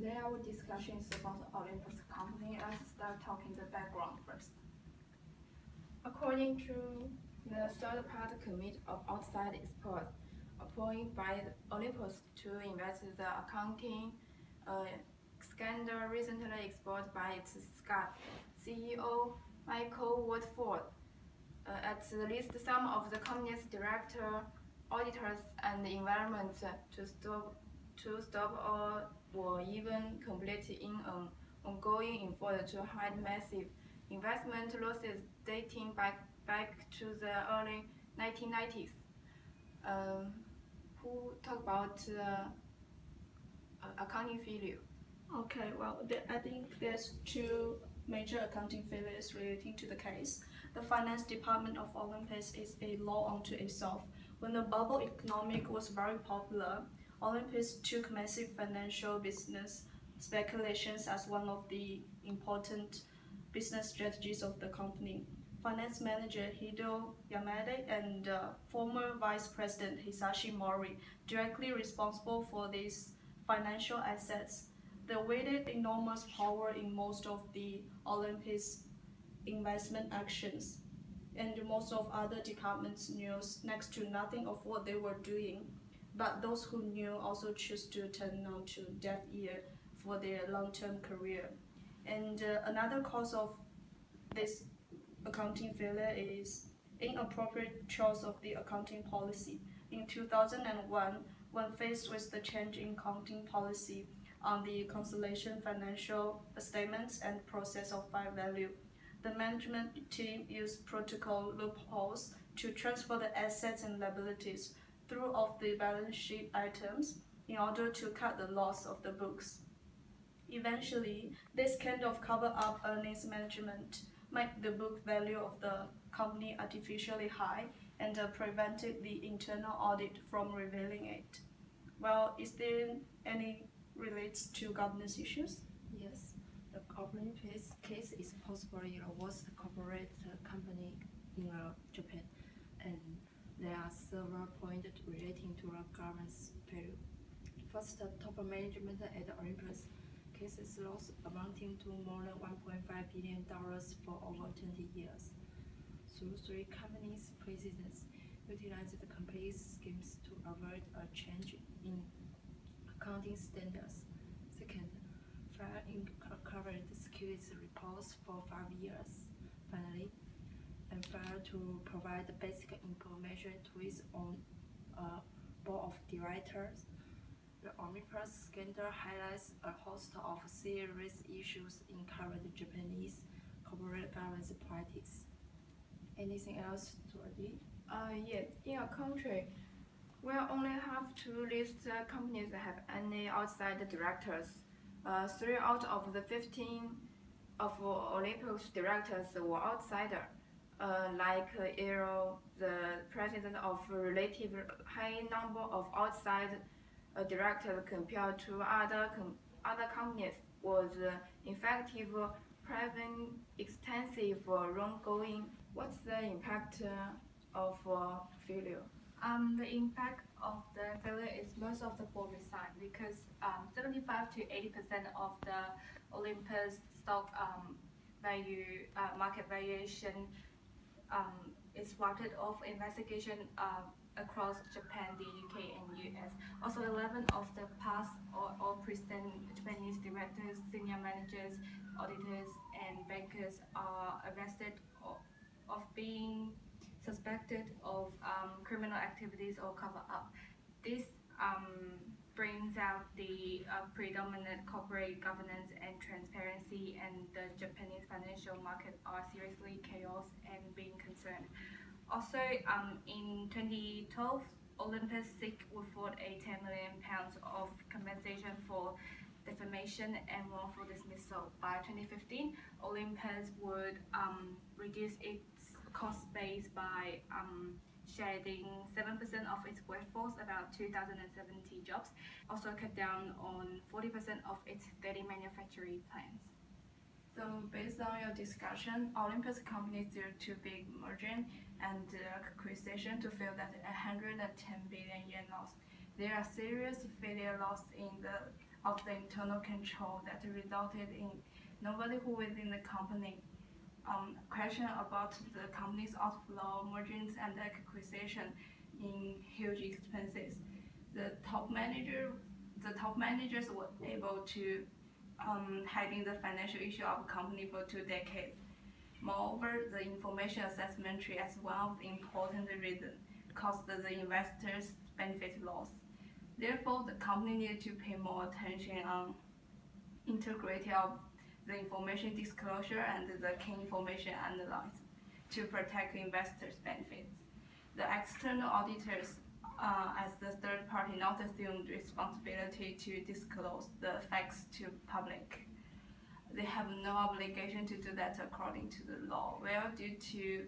Today our discussion is about Olympus company. Let's start talking the background first. According to the third-party committee of outside experts appointed by Olympus to investigate the accounting scandal recently exposed by its Scott CEO Michael Woodford. At least some of the company's director, auditors, and environment to stop or even complete in an ongoing effort to hide massive investment losses dating back to the early 1990s. Who talk about accounting failure? Okay, well, I think there's two major accounting failures relating to the case. The finance department of Olympus is a law unto itself. When the bubble economic was very popular, Olympus took massive financial business speculations as one of the important business strategies of the company. Finance manager Hideo Yamada and former vice president Hisashi Mori directly responsible for these financial assets. They wielded enormous power in most of the Olympus investment actions, and most of other departments knew next to nothing of what they were doing. But those who knew also chose to turn on to deaf ear for their long-term career. And another cause of this accounting failure is inappropriate choice of the accounting policy. In 2001, when faced with the change in accounting policy on the consolidation financial statements and process of fair value, the management team used protocol loopholes to transfer the assets and liabilities through off the balance sheet items in order to cut the loss of the books. Eventually, this kind of cover-up earnings management made the book value of the company artificially high and prevented the internal audit from revealing it. Well, is there any relates to governance issues? Yes, the Olympus case is possibly the worst corporate company in Japan, and there are several points relating to the governance failure. First, the top management at Olympus cases loss amounting to more than $1.5 billion for over 20 years. Through three companies' presidents utilized the complete schemes to avoid a change in accounting standards. Second, failure in covered securities reports for 5 years. Finally, and failure to provide basic information to its own board of directors. The Olympus scandal highlights a host of serious issues in current Japanese corporate governance practice. Anything else to add? Yes, in a country where only have two listed companies have any outside directors. 3 out of the 15 of Olympus directors were outsider. Like Aero, the president of relatively high number of outside directors compared to other companies was effective, preventing extensive wrongdoing. What's the impact of failure? The impact of the failure is most of the board resigned because 75 to 80% of the Olympus stock market valuation is wiped off investigation across Japan, the UK, and US. Also, 11 of the past or present Japanese directors, senior managers, auditors, and bankers are arrested of being suspected of criminal activities or cover-up. This brings out the predominant corporate governance and transparency, and the Japanese financial market are seriously chaos and being concerned. Also, in 2012, Olympus Woodford a £10 million of compensation for defamation and wrongful dismissal. By 2015, Olympus would reduce its cost base by shedding 7% of its workforce, about 2,070 jobs. Also cut down on 40% of its daily manufacturing plants. So based on your discussion, Olympus companies due to big merger and acquisition to feel that 110 billion yen loss. There are serious failure loss in the of the internal control that resulted in nobody who within the company question about the company's outflow, margins, and acquisition in huge expenses. The top managers were able to hiding the financial issue of the company for 2 decades. Moreover, the information assessment tree as one of the important reasons caused the investors benefit loss. Therefore, the company needed to pay more attention on integrity of the information disclosure and the key information analysis to protect investors' benefits. The external auditors, as the third party, not assumed responsibility to disclose the facts to public. They have no obligation to do that according to the law. Well, due to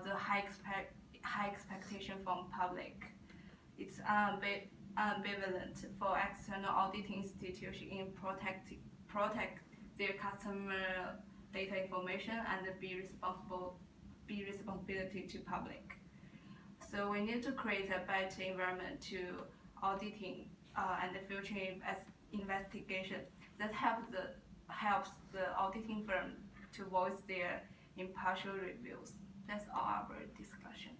the high expectation from public, it's ambivalent for external auditing institutions in protect their customer data information and be responsibility to public. So we need to create a better environment to auditing and the future investigation that helps the auditing firm to voice their impartial reviews. That's all our discussion.